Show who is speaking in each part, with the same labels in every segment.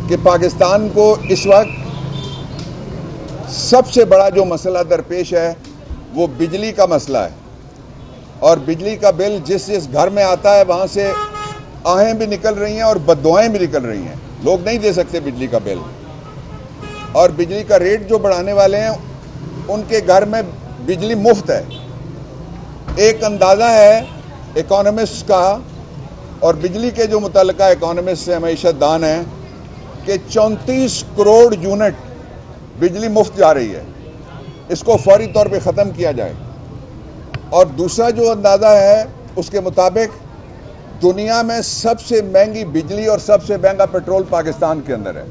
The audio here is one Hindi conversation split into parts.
Speaker 1: कि पाकिस्तान को इस वक्त सबसे बड़ा जो मसला दरपेश है वो बिजली का मसला है। और बिजली का बिल जिस जिस घर में आता है वहाँ से आहें भी निकल रही हैं और बद्दुआएं भी निकल रही हैं। लोग नहीं दे सकते बिजली का बिल, और बिजली का रेट जो बढ़ाने वाले हैं उनके घर में बिजली मुफ्त है। एक अंदाज़ा है इकोनॉमिस्ट का, और बिजली के जो मुतल्लिका इकोनॉमिस्ट से मईशतदान हैं, कि 34 करोड़ यूनिट बिजली मुफ्त जा रही है। इसको फौरी तौर पे ख़त्म किया जाए। और दूसरा जो अंदाज़ा है उसके मुताबिक दुनिया में सबसे महंगी बिजली और सबसे महंगा पेट्रोल पाकिस्तान के अंदर है।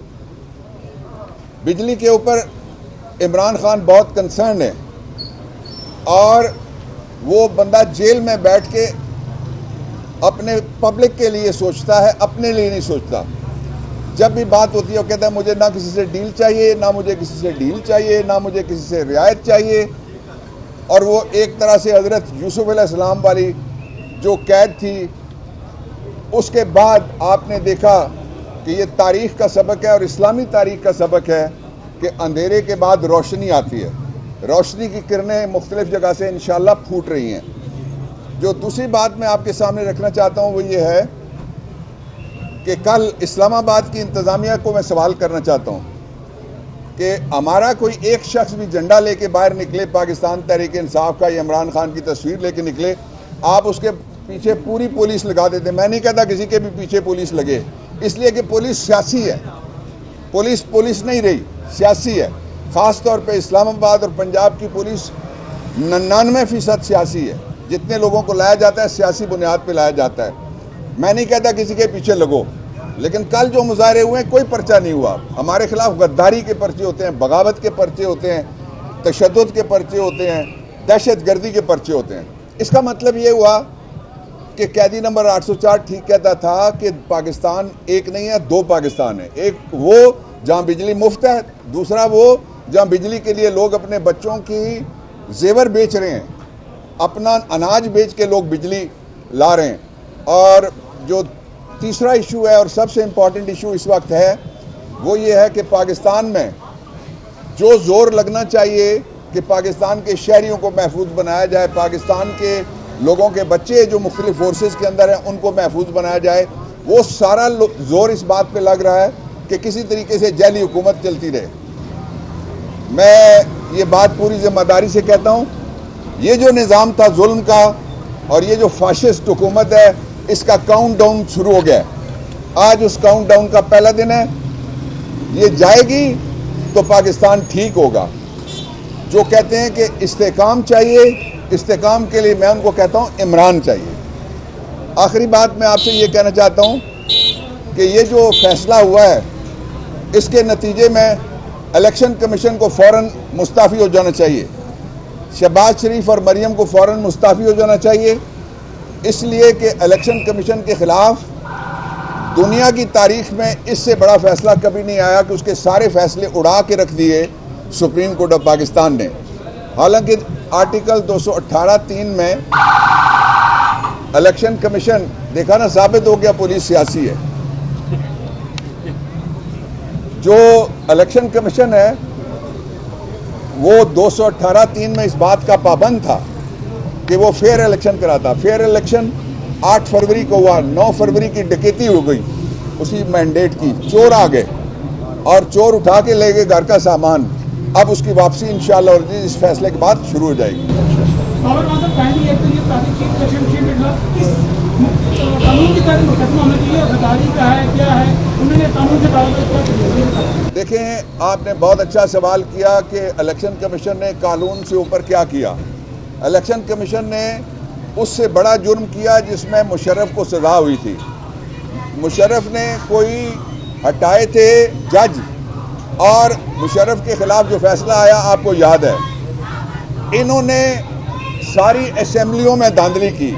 Speaker 1: बिजली के ऊपर इमरान खान बहुत कंसर्न है, और वो बंदा जेल में बैठ के अपने पब्लिक के लिए सोचता है, अपने लिए नहीं सोचता। जब भी बात होती है वो कहता है मुझे ना किसी से डील चाहिए, ना मुझे किसी से डील चाहिए, ना मुझे किसी से रियायत चाहिए। और वो एक तरह से हज़रत यूसुफ अलैहिस्सलाम वाली जो कैद थी, उसके बाद आपने देखा कि ये तारीख़ का सबक है और इस्लामी तारीख़ का सबक है कि अंधेरे के बाद रोशनी आती है। रोशनी की किरणें मुख्तलिफ़ जगह से इंशाअल्लाह फूट रही हैं। जो दूसरी बात मैं आपके सामने रखना चाहता हूँ वो ये है कि कल इस्लामाबाद की इंतज़ामिया को मैं सवाल करना चाहता हूँ कि हमारा कोई एक शख्स भी झंडा लेके बाहर निकले, पाकिस्तान तहरीक इंसाफ का या इमरान खान की तस्वीर लेके निकले, आप उसके पीछे पूरी पुलिस लगा देते। मैं नहीं कहता किसी के भी पीछे पुलिस लगे, इसलिए कि पुलिस सियासी है। पुलिस नहीं रही, सियासी है। ख़ास तौर पे इस्लामाबाद और पंजाब की पुलिस 99% सियासी है। जितने लोगों को लाया जाता है सियासी बुनियाद पे लाया जाता है। मैं नहीं कहता किसी के पीछे लगो, लेकिन कल जो मुजाहरे हुए कोई पर्चा नहीं हुआ। हमारे खिलाफ गद्दारी के पर्चे होते हैं, बगावत के पर्चे होते हैं, तशद्दुद के पर्चे होते हैं, दहशतगर्दी के पर्चे होते हैं। इसका मतलब ये हुआ कि कैदी नंबर 804 ठीक कहता था कि पाकिस्तान एक नहीं है, दो पाकिस्तान है। एक वो जहाँ बिजली मुफ्त है, दूसरा वो जहाँ बिजली के लिए लोग अपने बच्चों की जेवर बेच रहे हैं, अपना अनाज बेच के लोग बिजली ला रहे हैं। और जो तीसरा इशू है और सबसे इम्पॉर्टेंट इशू इस वक्त है वो ये है कि पाकिस्तान में जो जोर लगना चाहिए कि पाकिस्तान के शहरियों को महफूज बनाया जाए, पाकिस्तान के लोगों के बच्चे जो मुख्तलिफ फोर्सेस के अंदर हैं उनको महफूज बनाया जाए, वो सारा जोर इस बात पे लग रहा है कि किसी तरीके से जैली हुकूमत चलती रहे। मैं ये बात पूरी जिम्मेदारी से कहता हूँ, ये जो निज़ाम था जुल्म का और ये जो फाशिस्ट हुकूमत है, इसका काउंट डाउन शुरू हो गया है। आज उस काउंट डाउन का पहला दिन है। ये जाएगी तो पाकिस्तान ठीक होगा। जो कहते हैं कि इस्तेकाम चाहिए, इस्तेकाम के लिए मैं उनको कहता हूँ इमरान चाहिए। आखिरी बात मैं आपसे ये कहना चाहता हूँ कि ये जो फैसला हुआ है इसके नतीजे में इलेक्शन कमीशन को फ़ौरन मुस्ताफ़ी हो जाना चाहिए। शहबाज शरीफ और मरियम को फ़ौरन मुस्ताफ़ी हो जाना चाहिए, इसलिए कि इलेक्शन कमीशन के ख़िलाफ़ दुनिया की तारीख़ में इससे बड़ा फ़ैसला कभी नहीं आया कि उसके सारे फ़ैसले उड़ा के रख दिए सुप्रीम कोर्ट ऑफ पाकिस्तान ने। हालांकि आर्टिकल 218(3) में इलेक्शन कमीशन, देखा ना, साबित हो गया पुलिस सियासी है। जो इलेक्शन कमीशन है वो 218(3) में इस बात का पाबंद था कि वो फेयर इलेक्शन कराता। फेयर इलेक्शन 8 फरवरी को हुआ, 9 फरवरी की डकैती हो गई उसी मैंडेट की। चोर आ गए और चोर उठा के ले गए घर का सामान। अब उसकी वापसी इंशाअल्लाह इस फैसले के बाद शुरू हो जाएगी। देखें, आपने बहुत अच्छा सवाल किया कि इलेक्शन कमीशन ने कानून से ऊपर क्या किया। इलेक्शन कमीशन ने उससे बड़ा जुर्म किया जिसमें मुशर्रफ को सज़ा हुई थी। मुशर्रफ ने कोई हटाए थे जज, और मुशर्रफ के ख़िलाफ़ जो फैसला आया आपको याद है। इन्होंने सारी असेंबलियों में धांधली की।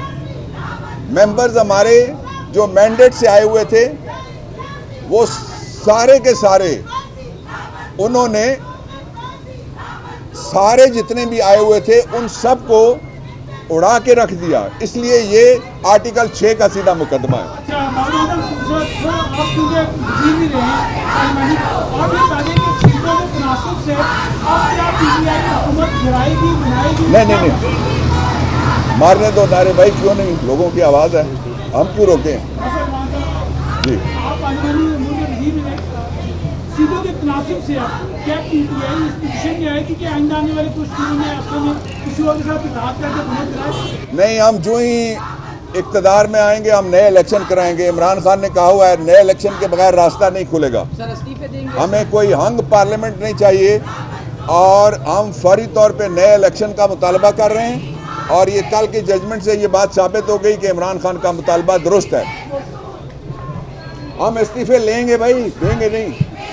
Speaker 1: मेंबर्स हमारे जो मैंडेट से आए हुए थे वो सारे के सारे, उन्होंने सारे जितने भी आए हुए थे उन सब को उड़ा के रख दिया, इसलिए ये आर्टिकल 6 का सीधा मुकदमा है।
Speaker 2: अच्छा बाबू आप क्योंकि वजीर भी रहे हैं, आप ये बता दें कि सीटों के तनासब से आप क्या पीटीआई की हुकूमत गिराएगी बनाएगी?
Speaker 1: नहीं, मारने दो नारे भाई, क्यों नहीं, लोगों की आवाज़ है, हम क्यों रोकें जी।
Speaker 2: आप पार्लियामेंट में वजीर भी रहे, सीटों के तनासब से क्या पीटीआई इस पोजीशन में आएगी कि आइंदा आने वाले कुछ दिनों में आपको किसी और के साथ इत्तेहाद करके हुकूमत गिराए?
Speaker 1: नहीं, हम जो ही इक़्तिदार में आएंगे हम नए इलेक्शन कराएंगे। इमरान खान ने कहा हुआ है नए इलेक्शन के बगैर रास्ता नहीं खुलेगा। हमें कोई हंग पार्लियामेंट नहीं चाहिए और हम फौरी तौर पे नए इलेक्शन का मुतालबा कर रहे हैं और ये कल की जजमेंट से ये बात साबित हो गई कि इमरान खान का मुतालबा दुरुस्त है। हम इस्तीफे लेंगे भाई, देंगे नहीं।